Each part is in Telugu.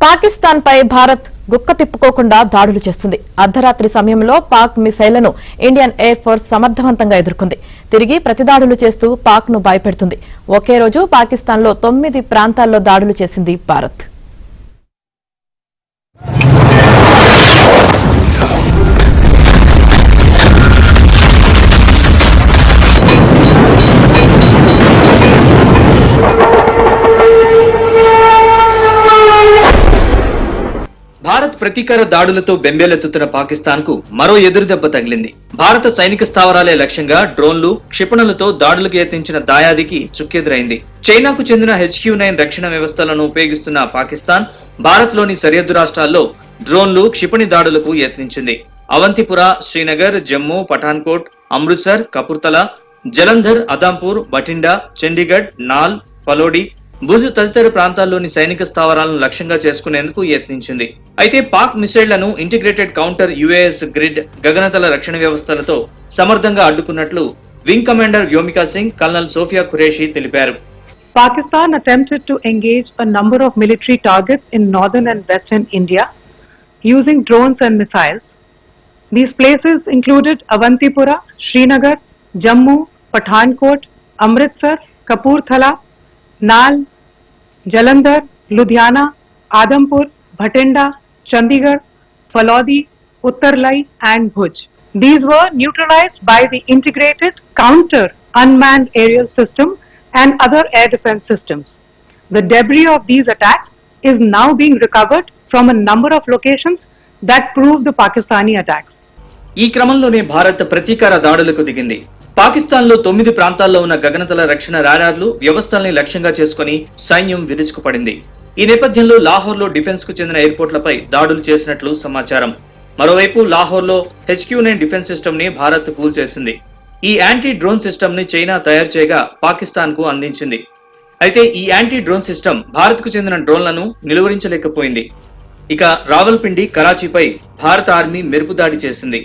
పాకిస్తాన్ పై భారత్ గుక్క తిప్పుకోకుండా దాడులు చేస్తుంది. అర్ధరాత్రి సమయంలో పాక్ మిసైళ్లను ఇండియన్ ఎయిర్ ఫోర్స్ సమర్థవంతంగా ఎదుర్కొంది. తిరిగి ప్రతిదాడులు చేస్తూ పాక్ ను భయపెడుతుంది. ఒకే రోజు పాకిస్తాన్లో 9 ప్రాంతాల్లో దాడులు చేసింది భారత్. భారత్ ప్రతీకార దాడులతో బెంబేలెత్తుతున్న పాకిస్తాన్ కు మరో ఎదురుదెబ్బ తగిలింది. భారత సైనిక స్థావరాలే లక్ష్యంగా డ్రోన్లు, క్షిపణులతో దాడులకు యత్నించిన దాయాదికి చుక్కెదురైంది. చైనాకు చెందిన HQ-9 రక్షణ వ్యవస్థలను ఉపయోగిస్తున్న పాకిస్తాన్ భారత్ లోని సరిహద్దు రాష్ట్రాల్లో డ్రోన్లు, క్షిపణి దాడులకు యత్నించింది. అవంతిపుర, శ్రీనగర్, జమ్మూ, పఠాన్కోట్, అమృత్సర్, కపుర్తలా, జలంధర్, అదాంపూర్, బఠిండా, చండీగఢ్, నాల్, పలోడి, భుజ్ తదితర ప్రాంతాల్లోని సైనిక స్థావరాలను లక్ష్యంగా చేసుకునేందుకు యత్నించింది. అయితే పాక్ మిసైళ్లను ఇంటిగ్రేటెడ్ కౌంటర్ UAS గ్రిడ్ గగనతల రక్షణ వ్యవస్థలతో సమర్థంగా అడ్డుకున్నట్లు wing commander Vyomika Singh, colonel Sofiya Qureshi తెలిపారు. Pakistan attempted to engage a number of military targets in northern and western India using drones and missiles. These places included Avantipura, Srinagar, Jammu, Pathankot, Amritsar, Kapurthala, Nal, Jalandhar, Ludhiana, Adampur, Bhatinda, Chandigarh, Falodi, Uttarlai and Bhuj. These were neutralized by the integrated counter unmanned aerial system and other air defense systems. The debris of these attacks is now being recovered from a number of locations that prove the Pakistani attacks. ఈ క్రమంలోనే భారత్ ప్రతీకార దాడులకు దిగింది. పాకిస్తాన్ లో 9 ప్రాంతాల్లో ఉన్న గగనతల రక్షణ రాడార్లు, వ్యవస్థల్ని లక్ష్యంగా చేసుకుని సైన్యం విరుచుకుపడింది. ఈ నేపథ్యంలో లాహోర్ లో డిఫెన్స్ కు చెందిన ఎయిర్పోర్ట్లపై దాడులు చేసినట్లు సమాచారం. మరోవైపు లాహోర్ లో HQ-9 డిఫెన్స్ సిస్టమ్ ని భారత్ కూల్చేసింది. ఈ యాంటీ డ్రోన్ సిస్టమ్ ని చైనా తయారు చేయగా పాకిస్తాన్ కు అందించింది. అయితే ఈ యాంటీ డ్రోన్ సిస్టమ్ భారత్ కు చెందిన డ్రోన్లను నిలువరించలేకపోయింది. ఇక రావల్పిండి, కరాచీపై భారత ఆర్మీ మెరుపు దాడి చేసింది.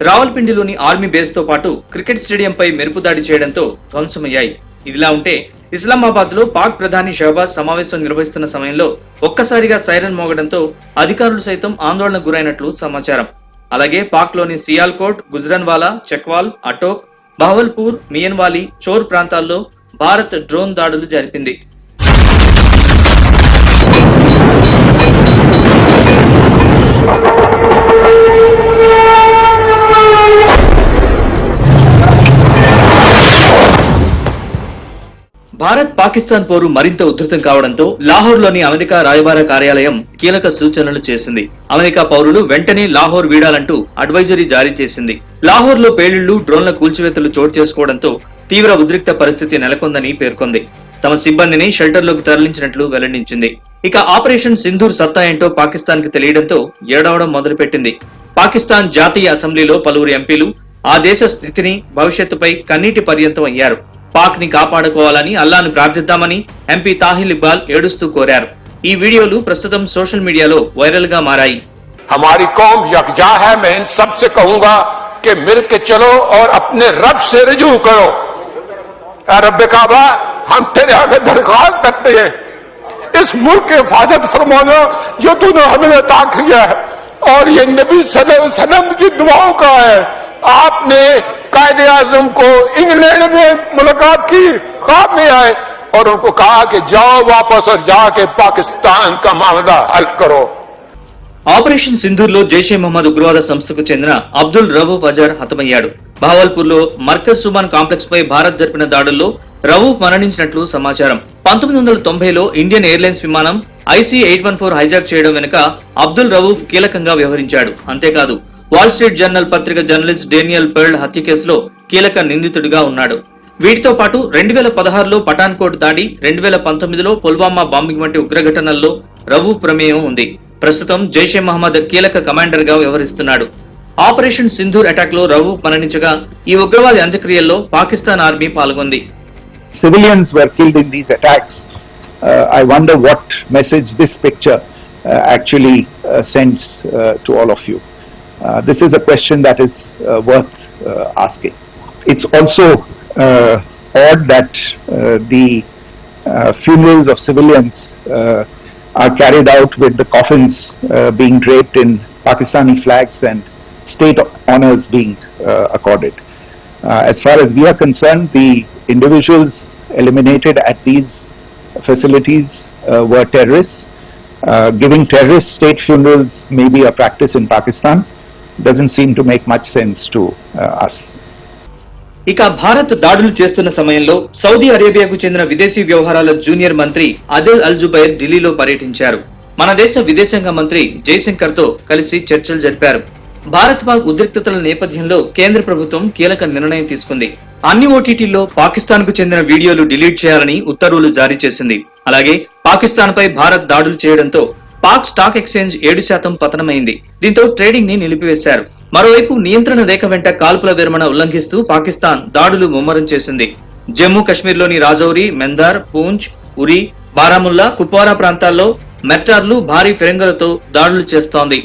రావల్పిండిలోని ఆర్మీ బేస్ తో పాటు క్రికెట్ స్టేడియంపై మెరుపు దాడి చేయడంతో ధ్వంసమయ్యాయి. ఇదిలా ఉంటే ఇస్లామాబాద్ లో పాక్ ప్రధాని షహబాజ్ సమావేశం నిర్వహిస్తున్న సమయంలో ఒక్కసారిగా సైరన్ మోగడంతో అధికారులు సైతం ఆందోళనకు గురైనట్లు సమాచారం. అలాగే పాక్ లోని సియాల్కోట్, గుజ్రన్వాలా, చక్వాల్, అటోక్, బహవల్పూర్, మియన్వాలి, చోర్ ప్రాంతాల్లో భారత్ డ్రోన్ దాడులు జరిపింది. భారత్ పాకిస్తాన్ పోరు మరింత ఉధృతం కావడంతో లాహోర్ లోని అమెరికా రాయబార కార్యాలయం కీలక సూచనలు చేసింది. అమెరికా పౌరులు వెంటనే లాహోర్ వీడాలంటూ అడ్వైజరీ జారీ చేసింది. లాహోర్ లో పేలుళ్లు, డ్రోన్ల కూల్చివేతలు చోటు చేసుకోవడంతో తీవ్ర ఉద్రిక్త పరిస్థితి నెలకొందని పేర్కొంది. తమ సిబ్బందిని షెల్టర్లోకి తరలించినట్లు వెల్లడించింది. ఇక ఆపరేషన్ సింధూర్ సత్తా ఏంటో పాకిస్తాన్ కి తెలియడంతో ఏడవడం మొదలుపెట్టింది. పాకిస్తాన్ జాతీయ అసెంబ్లీలో పలువురు ఎంపీలు ఆ దేశ స్థితిని, భవిష్యత్తుపై కన్నీటి పర్యంతం అయ్యారు. పాక్ ని కాపాడుకోవాలని అల్లాను ప్రార్థిద్దామని ఎంపీ తాహిల్ ఇక్బాల్ ఏడుస్తూ కోరారు. ఈ వీడియోలు ప్రస్తుతం సోషల్ మీడియాలో వైరల్ గా మారాయి. हमारी कौम यकजा है। मैं इन सब से कहूंगा कि मिल के चलो और अपने रब से रुजू करो। रब काबा, हम तेरे आगे दरख्वास्त करते हैं, इस मुल्क की हिफाजत फरमाना जो तूने हमें अता किया है, और ये नबी सल्लल्लाहु अलैहि वसल्लम की दुआओं का है। आपने कायदे आजम को इंग्लैंड में मुलाकात की, ख्वाब में आए और उनको कहा कि जाओ वापस और जाके पाकिस्तान का मामला हल करो। ఆపరేషన్ సింధూర్ లో జైషే మహమ్మద్ ఉగ్రవాద సంస్థకు చెందిన అబ్దుల్ రవూఫ్ అజర్ హతమయ్యాడు. బహవల్పూర్ లో మర్కజ్ సుమాన్ కాంప్లెక్స్ పై భారత్ జరిపిన దాడుల్లో రవూఫ్ మరణించినట్లు సమాచారం. 1990లో ఇండియన్ ఎయిర్లైన్స్ విమానం IC-814 హైజాక్ చేయడం వెనుక అబ్దుల్ రవూఫ్ కీలకంగా వ్యవహరించాడు. అంతేకాదు వాల్ స్ట్రీట్ జర్నల్ పత్రిక జర్నలిస్ట్ డేనియల్ పెర్ల్ హత్య కేసులో కీలక నిందితుడిగా ఉన్నాడు. వీటితో పాటు 2016లో పఠాన్కోట్ దాడి, 2019లో పుల్వామా బాంబింగ్ వంటి ఉగ్రఘటనల్లో రవూఫ్ ప్రమేయం ఉంది. ప్రస్తుతం జైషే మహమ్మద్ కీలక కమాండర్ గా వ్యవహరిస్తున్నాడు. ఆపరేషన్ సింధూర్ అటాక్ లో రవూఫ్ మరణించగా ఈ ఉగ్రవాది అంత్యక్రియల్లో పాకిస్తాన్ ఆర్మీ పాల్గొంది. Civilians were killed in these attacks. I wonder what message this picture actually sends to all of you. This is a question that is worth asking. It's also odd that the funerals of civilians are carried out with the coffins being draped in Pakistani flags and state honors being accorded. As far as we are concerned, the individuals eliminated at these facilities were terrorists. Giving terrorist state funerals may be a practice in Pakistan. Doesn't seem to make much sense to us. ఇక భారత్ దాడులు చేస్తున్న సమయంలో సౌదీ అరేబియాకు చెందిన విదేశీ వ్యవహారాల జూనియర్ మంత్రి అదెల్ అల్ జుబైర్ ఢిల్లీలో పర్యటించారు. మన దేశ విదేశాంగ మంత్రి జైశంకర్ తో కలిసి చర్చలు జరిపారు. భారత్ పాక్ ఉద్రిక్తతల నేపథ్యంలో కేంద్ర ప్రభుత్వం కీలక నిర్ణయం తీసుకుంది. అన్ని ఓటీటీల్లో పాకిస్తాన్ కు చెందిన వీడియోలు డిలీట్ చేయాలని ఉత్తర్వులు జారీ చేసింది. అలాగే పాకిస్తాన్ పై భారత్ దాడులు చేయడంతో పాక్ స్టాక్ ఎక్స్చేంజ్ 7% పతనమైంది. దీంతో ట్రేడింగ్ ని నిలిపివేశారు. మరోవైపు నియంత్రణ రేఖ వెంట కాల్పుల విరమణ ఉల్లంఘిస్తూ పాకిస్తాన్ దాడులు ముమ్మరం చేసింది. జమ్మూ కశ్మీర్లోని రాజౌరి, మెందార్, పూంచ్, ఉరి, బారాముల్లా, కుప్వారా ప్రాంతాల్లో మెర్టార్లు భారీ ఫిరంగులతో దాడులు చేస్తోంది.